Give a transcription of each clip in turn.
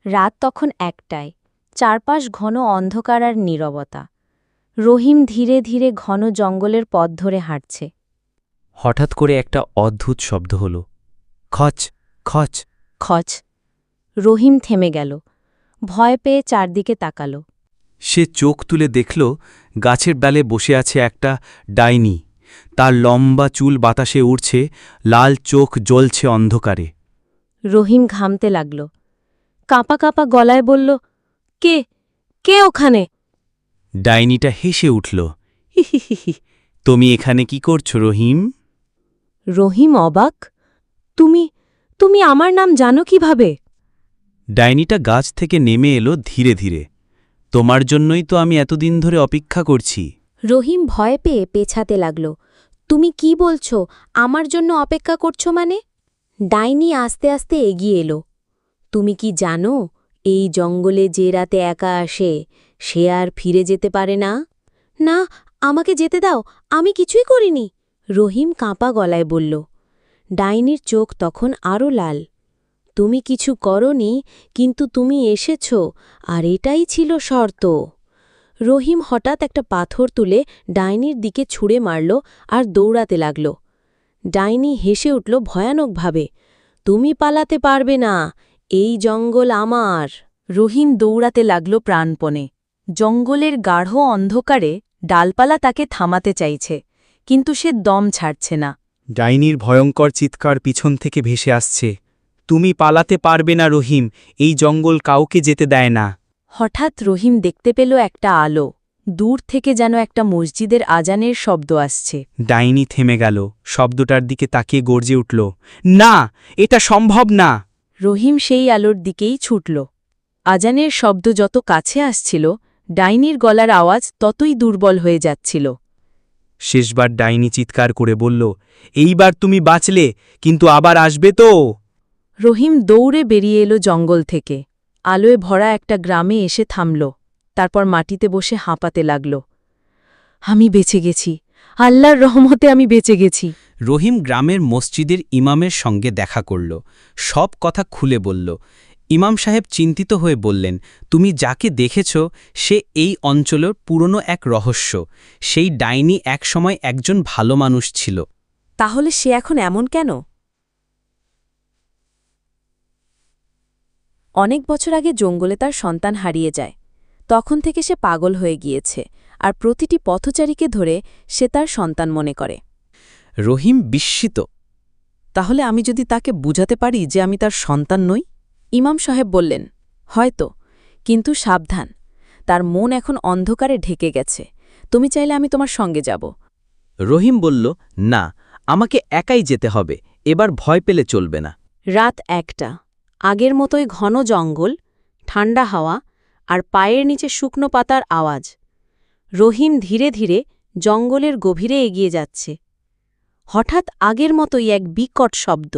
রাত তখন ১টায়, চারপাশ ঘন অন্ধকার আর নীরবতা। রহিম ধীরে ধীরে ঘন জঙ্গলের পথ ধরে হাঁটছে। হঠাৎ করে একটা অদ্ভুত শব্দ হল, খচ খচ। খচ। রহিম থেমে গেল, ভয় পেয়ে চারদিকে তাকাল। সে চোখ তুলে দেখল গাছের ডালে বসে আছে একটা ডাইনি। তার লম্বা চুল বাতাসে উড়ছে, লাল চোখ জ্বলছে অন্ধকারে। রহিম ঘামতে লাগল, কাঁপা কাঁপা গলায় বলল, কে কে ওখানে? ডাইনিটা হেসে উঠল, হিহিহি, তুমি এখানে কি করছো রহিম? রহিম অবাক, তুমি তুমি আমার নাম জানো কিভাবে? ডাইনিটা গাছ থেকে নেমে এলো ধীরে ধীরে। তোমার জন্যই তো আমি এতদিন ধরে অপেক্ষা করছি। রহিম ভয় পেয়ে পেছাতে লাগল, তুমি কি বলছো, আমার জন্য অপেক্ষা করছো মানে? ডাইনি আস্তে আস্তে এগিয়ে এলো। তুমি কি জানো, এই জঙ্গলে যে রাতে একা আসে সে আর ফিরে যেতে পারে না? না, আমাকে যেতে দাও, আমি কিছুই করিনি, রহিম কাঁপা গলায় বলল। ডাইনির চোখ তখন আরও লাল। তুমি কিছু করনি, কিন্তু তুমি এসেছ, আর এটাই ছিল শর্ত। রহিম হঠাৎ একটা পাথর তুলে ডাইনির দিকে ছুঁড়ে মারল আর দৌড়াতে লাগল। ডাইনি হেসে উঠল ভয়ানকভাবে, তুমি পালাতে পারবে না, এই জঙ্গল আমার। রহিম দৌড়াতে লাগল প্রাণপণে। জঙ্গলের গাঢ় অন্ধকারে ডালপালা তাকে থামাতে চাইছে, কিন্তু সে দম ছাড়ছে না। ডাইনির ভয়ঙ্কর চিৎকার পিছন থেকে ভেসে আসছে, তুমি পালাতে পারবে না রহিম, এই জঙ্গল কাউকে যেতে দেয় না। হঠাৎ রহিম দেখতে পেল একটা আলো, দূর থেকে যেন একটা মসজিদের আজানের শব্দ আসছে। ডাইনি থেমে গেল, শব্দটার দিকে তাকিয়ে গর্জে উঠল, না, এটা সম্ভব না। রহিম সেই আলোর দিকেই ছুটল। আজানের শব্দ যত কাছে আসছিল, ডাইনির গলার আওয়াজ ততই দুর্বল হয়ে যাচ্ছিল। শেষবার ডাইনি চিৎকার করে বলল, এইবার তুমি বাঁচলে, কিন্তু আবার আসবে তো? রহিম দৌড়ে বেরিয়ে এলো জঙ্গল থেকে, আলোয় ভরা একটা গ্রামে এসে থামল, তারপর মাটিতে বসে হাঁপাতে লাগল। আমি বেঁচে গেছি, আল্লাহর রহমতে আমি বেঁচে গেছি। রহিম গ্রামের মসজিদের ইমামের সঙ্গে দেখা করল, সব কথা খুলে বলল। ইমাম সাহেব চিন্তিত হয়ে বললেন, তুমি যাকে দেখেছ সে এই অঞ্চলের পুরনো এক রহস্য। সেই ডাইনি একসময় একজন ভালো মানুষ ছিল। তাহলে সে এখন এমন কেন? অনেক বছর আগে জঙ্গলে তার সন্তান হারিয়ে যায়। তখন থেকে সে পাগল হয়ে গিয়েছে, আর প্রতিটি পথচারীকে ধরে সে তার সন্তান মনে করে। রহিম বিস্মিত, তাহলে আমি যদি তাকে বুঝাতে পারি যে আমি তার সন্তান নই? ইমাম সাহেব বললেন, হয়তো, কিন্তু সাবধান, তার মন এখন অন্ধকারে ঢেকে গেছে। তুমি চাইলে আমি তোমার সঙ্গে যাব। রহিম বলল, না, আমাকে একাই যেতে হবে, এবার ভয় পেলে চলবে না। রাত ১টা, আগের মতোই ঘন জঙ্গল, ঠান্ডা হাওয়া আর পায়ের নিচে শুকনো পাতার আওয়াজ। রহিম ধীরে ধীরে জঙ্গলের গভীরে এগিয়ে যাচ্ছে। হঠাৎ আগের মতোই এক বিকট শব্দ,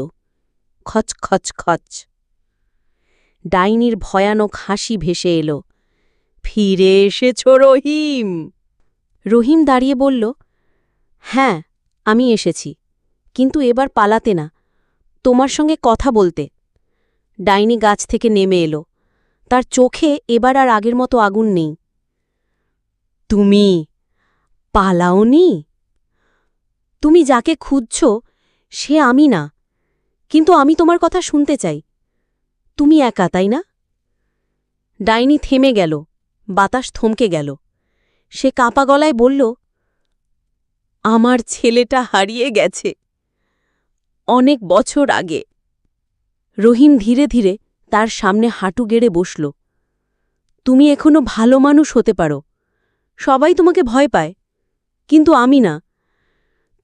খচ খচ খচ। ডাইনির ভয়ানক হাসি ভেসে এলো, ফিরে এসেছ রহিম। রহিম দাঁড়িয়ে বলল, হ্যাঁ, আমি এসেছি, কিন্তু এবার পালাতে না, তোমার সঙ্গে কথা বলতে। ডাইনি গাছ থেকে নেমে এলো, তার চোখে এবার আর আগের মতো আগুন নেই। তুমি পালাওনি? তুমি যাকে খুঁজছ সে আমি না, কিন্তু আমি তোমার কথা শুনতে চাই। তুমি একা, তাই না? ডাইনি থেমে গেল, বাতাস থমকে গেল। সে কাঁপা গলায় বলল, আমার ছেলেটা হারিয়ে গেছে অনেক বছর আগে। রহিম ধীরে ধীরে তার সামনে হাঁটু গেড়ে বসল। তুমি এখনো ভালো মানুষ হতে পারো, সবাই তোমাকে ভয় পায়, কিন্তু আমি না।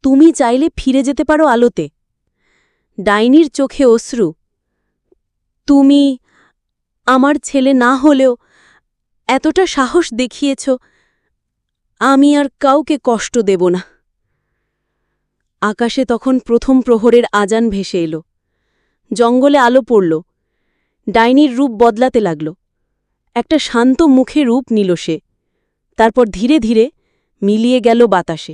তুমি চাইলে ফিরে যেতে পারো আলোতে। ডাইনির চোখে অশ্রু, তুমি আমার ছেলে না হলেও এতটা সাহস দেখিয়েছ, আমি আর কাউকে কষ্ট দেব না। আকাশে তখন প্রথম প্রহরের আজান ভেসে এলো, জঙ্গলে আলো পড়ল, ডাইনির রূপ বদলাতে লাগল। একটা শান্ত মুখে রূপ নিল সে, তারপর ধীরে ধীরে মিলিয়ে গেল বাতাসে।